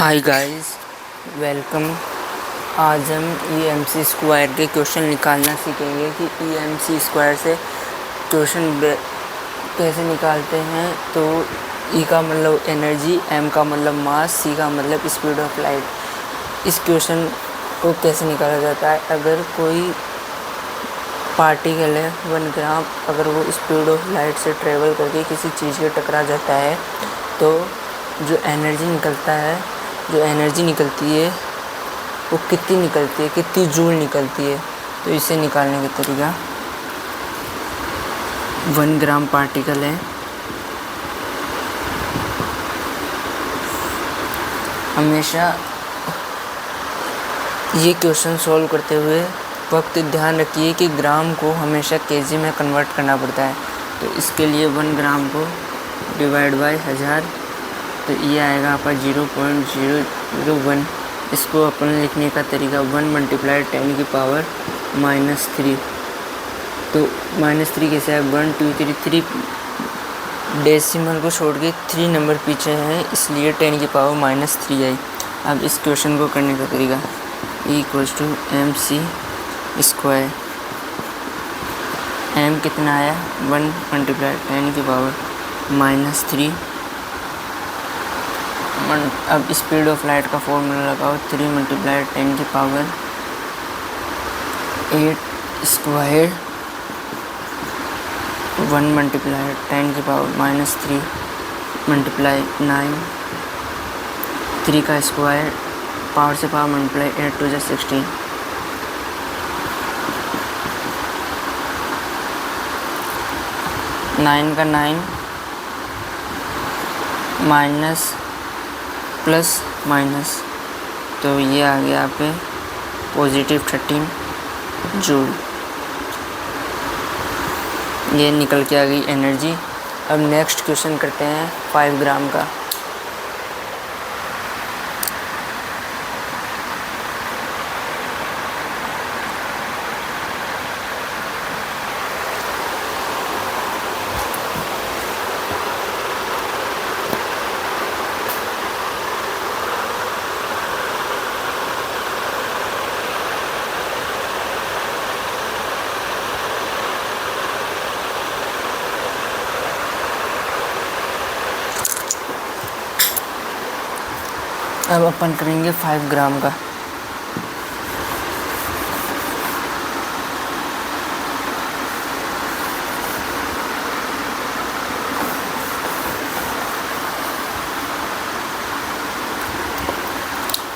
Hi guys, welcome. आज हम EMC square के क्वेश्चन निकालना सीखेंगे कि EMC स्क्वायर से क्वेश्चन कैसे निकालते हैं। तो E का मतलब एनर्जी, M का मतलब मास, C का मतलब स्पीड ऑफ लाइट। इस क्वेश्चन को कैसे निकाला जाता है? अगर कोई पार्टिकल है 1 ग्राम, अगर वो स्पीड ऑफ लाइट से ट्रेवल करके किसी चीज़ के टकरा जाता है तो जो एनर्जी निकलती है वो कितनी निकलती है, कितनी जूल निकलती है। तो इसे निकालने का तरीका, 1 ग्राम पार्टिकल है, हमेशा ये क्वेश्चन सॉल्व करते हुए वक्त ध्यान रखिए कि ग्राम को हमेशा केजी में कन्वर्ट करना पड़ता है। तो इसके लिए 1 ग्राम को डिवाइड बाय 1000, तो ये आएगा आपका 0.001। इसको अपन लिखने का तरीका 1 × 10⁻³ तो -3 कैसे है? 1 2 3 3 डेसिमल को छोड़ के 3 नंबर पीछे हैं, इसलिए 10⁻³ आई। अब इस क्वेश्चन को करने का तरीका, E = MC²। M कितना आया? 1 × 10⁻³ अब स्पीड ऑफ लाइट का फॉर्मूला लगाओ, 3 × 10⁻8², 1 × 10⁻³ × 9, 3 का स्क्वायर, पावर से पावर मल्टीप्लाई, 8 2 16, 9 का 9 माइनस प्लस माइनस, तो ये आ गया यहाँ पे +13 जूल। ये निकल के आ गई एनर्जी। अब नेक्स्ट क्वेश्चन करते हैं 5 ग्राम का। अब अपन करेंगे 5 ग्राम का।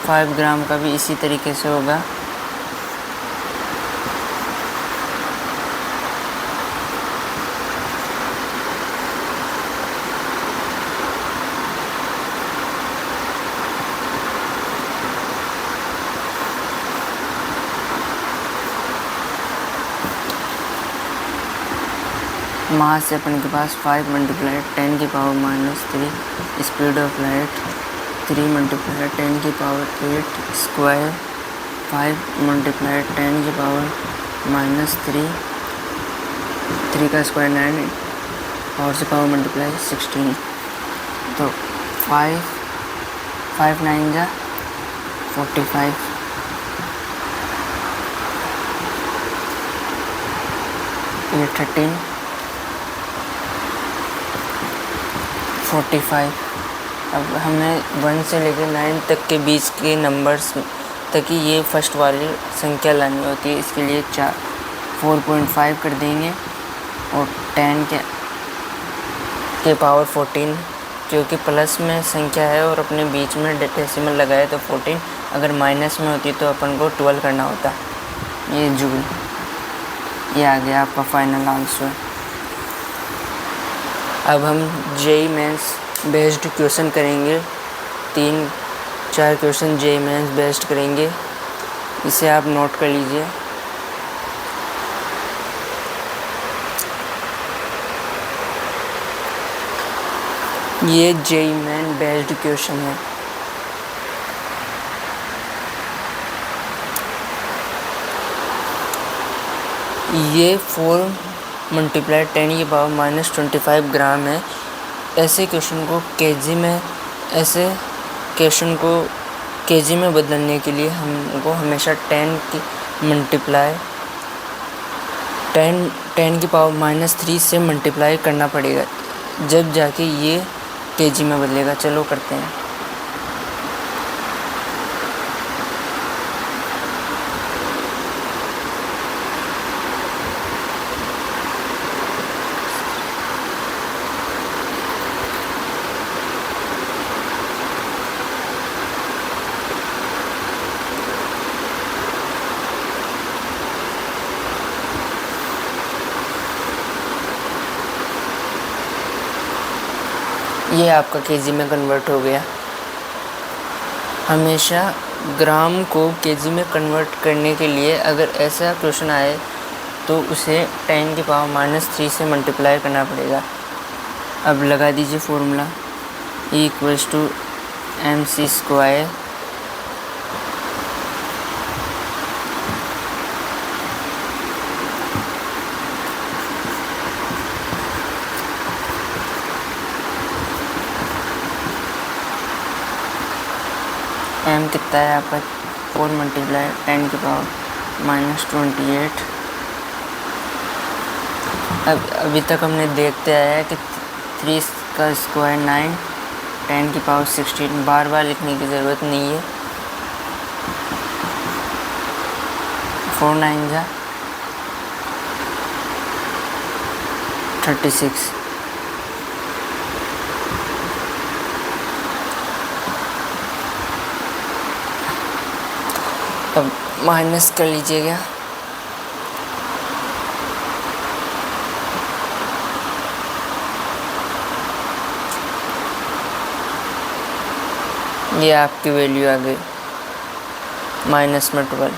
फाइव ग्राम का भी इसी तरीके से होगा। मास से अपन के पास 5 × 10⁻³ स्पीड ऑफ लाइट, 3 × 10⁻8², 5 × 10⁻³ 3 का स्क्वायर 9, पावर से पावर मल्टीप्लाई 16, तो 5 9 जा 45, ये 13 45। अब हमें 1 से लेकर 9 तक के बीच के नंबर्स तक ही ये फर्स्ट वाली संख्या लानी होती है। इसके लिए 4.5 कर देंगे और 10 के पावर 14, क्योंकि प्लस में संख्या है और अपने बीच में डेसिमल लगाए तो 14, अगर माइनस में होती तो अपन को 12 करना होता। ये जूल, ये आ गया आपका फाइनल आंसर। अब हम JEE मेंस बेस्ड क्वेश्चन करेंगे, 3-4 क्वेश्चन JEE मेंस बेस्ड करेंगे, इसे आप नोट कर लीजिए। ये JEE मेन बेस्ड क्वेश्चन है। ये 4 × 10⁻25 ग्राम है। ऐसे क्वेश्चन को केजी में ऐसे क्वेश्चन को केजी में बदलने के लिए हमको हमेशा 10 की मल्टीप्लाई 10 की पावर -3 से मल्टीप्लाई करना पड़ेगा, जब जाके ये केजी में बदलेगा। चलो करते हैं। ये आपका केजी में कन्वर्ट हो गया। हमेशा ग्राम को केजी में कन्वर्ट करने के लिए अगर ऐसा क्वेश्चन आए तो उसे 10 की पावर -3 से मल्टीप्लाई करना पड़ेगा। अब लगा दीजिए फॉर्मूला, E = mc²। m कितना है आपका 4 × 10 की पावर -28। अब अभी तक हमने देखते आया है कि 3 का स्क्वायर 9, 10 की पावर 16। बार बार लिखने की ज़रूरत नहीं है। 4 9 जा 36। अब माइनस कर लीजिएगा। ये आपकी वैल्यू आ गई -12।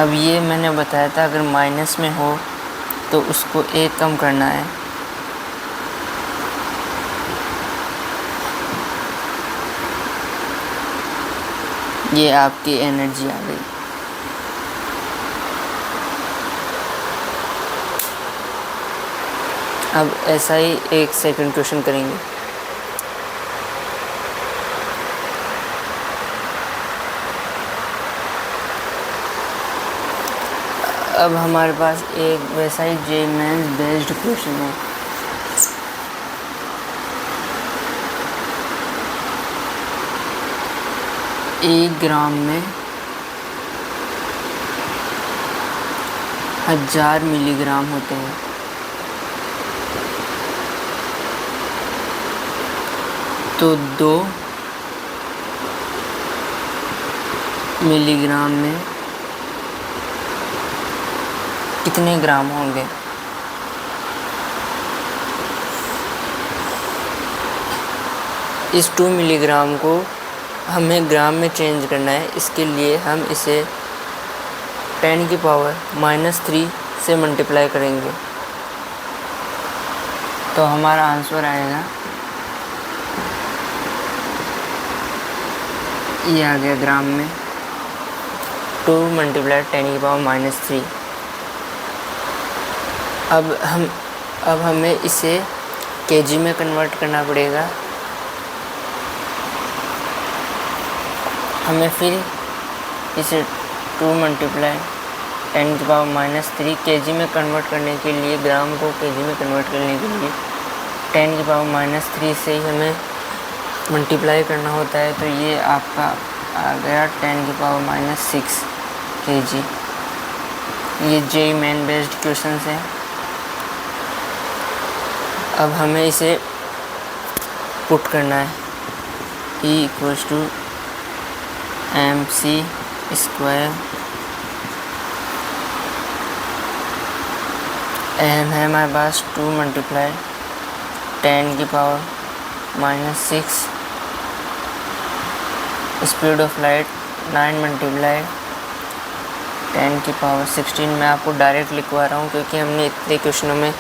अब ये मैंने बताया था अगर माइनस में हो तो उसको 1 कम करना है। ये आपकी एनर्जी आ गई। अब ऐसा ही एक सेकंड क्वेश्चन करेंगे। अब हमारे पास एक वैसा ही जे मेंस बेस्ड क्वेश्चन है। एक ग्राम में 1000 मिलीग्राम होते हैं। तो 2 मिलीग्राम में कितने ग्राम होंगे? इस 2 मिलीग्राम को हमें ग्राम में चेंज करना है। इसके लिए हम इसे 10 की पावर -3 से मल्टीप्लाई करेंगे तो हमारा आंसर आएगा, ये आ गया ग्राम में 2 × 10 की पावर -3। अब हमें इसे केजी में कन्वर्ट करना पड़ेगा। हमें फिर इसे 2 × 10 की पावर -3 केजी में कन्वर्ट करने के लिए, ग्राम को केजी में कन्वर्ट करने के लिए 10 की पावर -3 से ही हमें मल्टीप्लाई करना होता है। तो ये आपका आ गया 10 की पावर -6 केजी। ये जे मेन बेस्ड क्वेश्चन है। अब हमें इसे पुट करना है। E = mc²। m है हमारे पास 2 × 10 की पावर -6। स्पीड ऑफ लाइट 9 × 10 की पावर 16। मैं आपको डायरेक्ट लिखवा रहा हूँ क्योंकि हमने इतने क्वेश्चनों में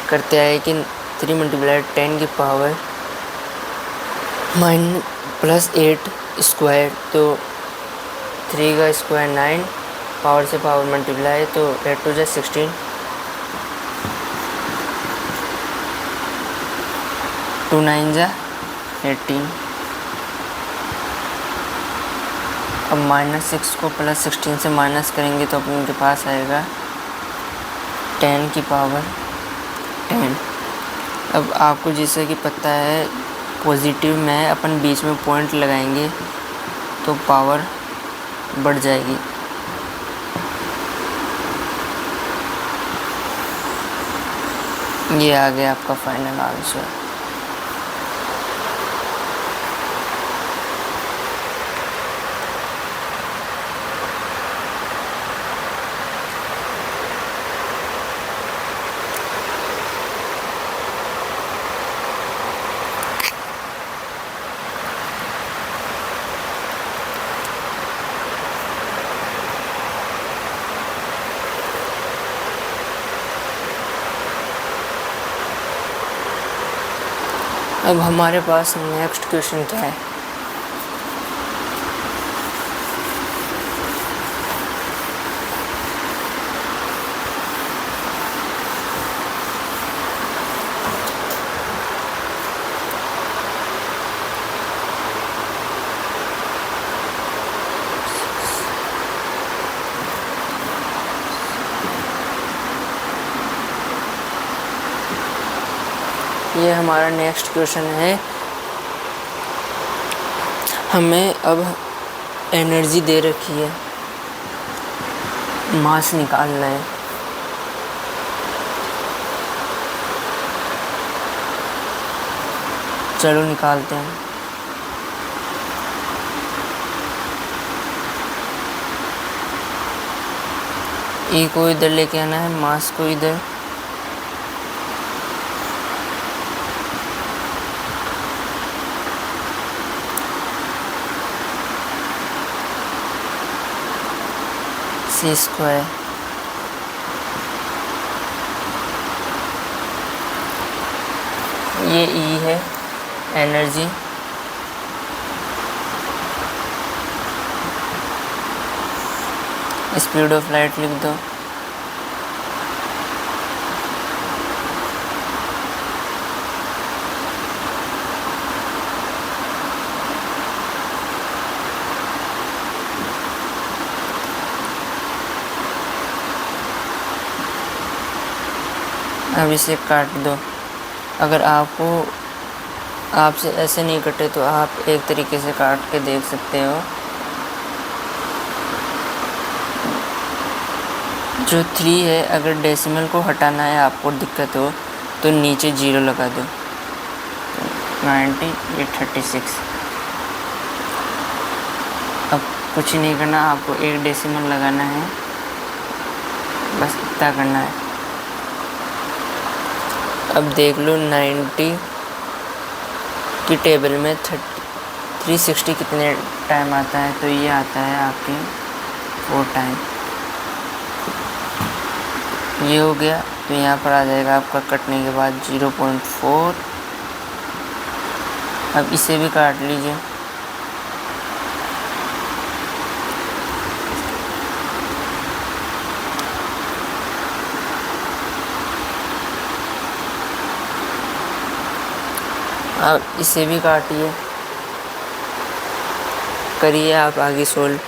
करते आए कि 3 × 10 की पावर +8 स्क्वायर, तो 3 का स्क्वायर 9, पावर से पावर मल्टीप्लाई, तो 8 × 2 = 16। 2 9 जा 18। अब -6 को +16 से माइनस करेंगे तो अपने के पास आएगा 10 की पावर 10। अब आपको जैसे कि पता है पॉजिटिव में अपन बीच में पॉइंट लगाएंगे तो पावर बढ़ जाएगी। ये आ गया आपका फाइनल आंसर। अब हमारे पास नेक्स्ट क्वेश्चन क्या है? ये हमारा नेक्स्ट क्वेश्चन है। हमें अब एनर्जी दे रखी है, मास निकालना है। चलो निकालते हैं। E को इधर लेके आना है, मास को इधर। C²। ये E है एनर्जी। स्पीड ऑफ लाइट लिख दो। अब इसे काट दो। अगर आपसे ऐसे नहीं कटे तो आप एक तरीके से काट के देख सकते हो। जो 3 है, अगर डेसिमल को हटाना है आपको दिक्कत हो तो नीचे 0 लगा दो। 90 ये 36। अब कुछ नहीं करना, आपको एक डेसिमल लगाना है, बस इतना करना है। अब देख लो 90 की टेबल में 360 कितने टाइम आता है, तो ये आता है आपके 4 टाइम। ये हो गया, तो यहाँ पर आ जाएगा आपका कटने के बाद 0.4। अब इसे भी काट लीजिए। अब इसे भी काटिए, करिए आप आगे सोल्व।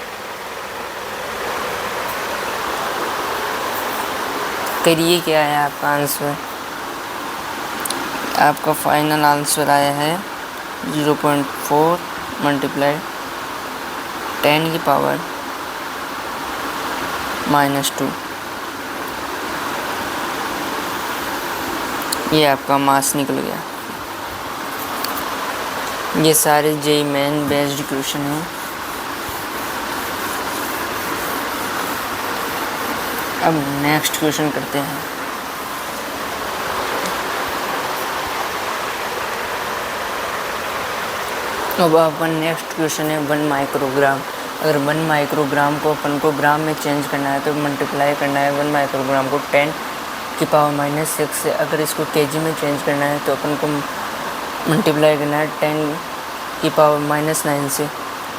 करिए, क्या है आपका आंसर? आपका फाइनल आंसर आया है 0.4 मल्टीप्लाई 10 की पावर -2। ये आपका मास निकल गया। ये सारे जेईई मेन बेस्ड क्वेश्चन हैं। अब नेक्स्ट क्वेश्चन करते हैं। अब आपका नेक्स्ट क्वेश्चन है 1 माइक्रोग्राम। अगर 1 माइक्रोग्राम को अपन को ग्राम में चेंज करना है तो मल्टीप्लाई करना है 1 माइक्रोग्राम को 10 की पावर -6 से। अगर इसको केजी में चेंज करना है तो अपन को मल्टीप्लाई करना है 10 की पावर -9 से।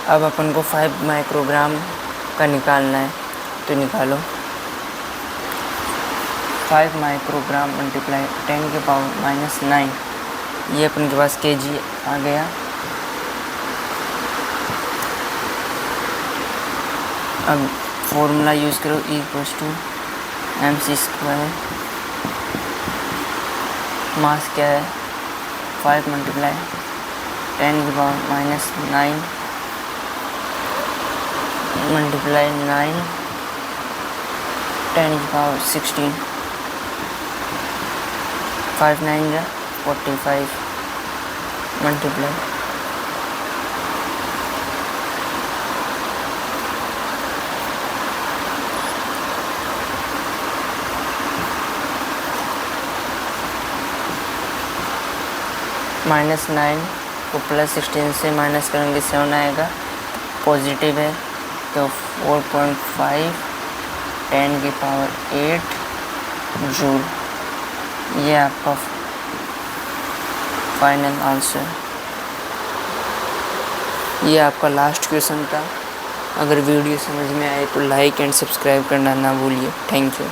अब अपन को 5 माइक्रोग्राम का निकालना है, तो निकालो। 5 माइक्रोग्राम मल्टीप्लाई 10 की पावर -9 ये अपने के पास केजी आ गया। अब फॉर्मूला यूज़ करो, E = mc²। मास क्या है 5 × 10⁻⁹ 10⁻⁹ 10⁻16। 5 9 जा 45 मल्टीप्लाई -9 को +16 से माइनस करेंगे 7 आएगा, पॉजिटिव है तो 4.5 10⁸ जूल। ये आपका फाइनल आंसर। ये आपका लास्ट क्वेश्चन था। अगर वीडियो समझ में आए तो लाइक एंड सब्सक्राइब करना ना भूलिए। Thank you.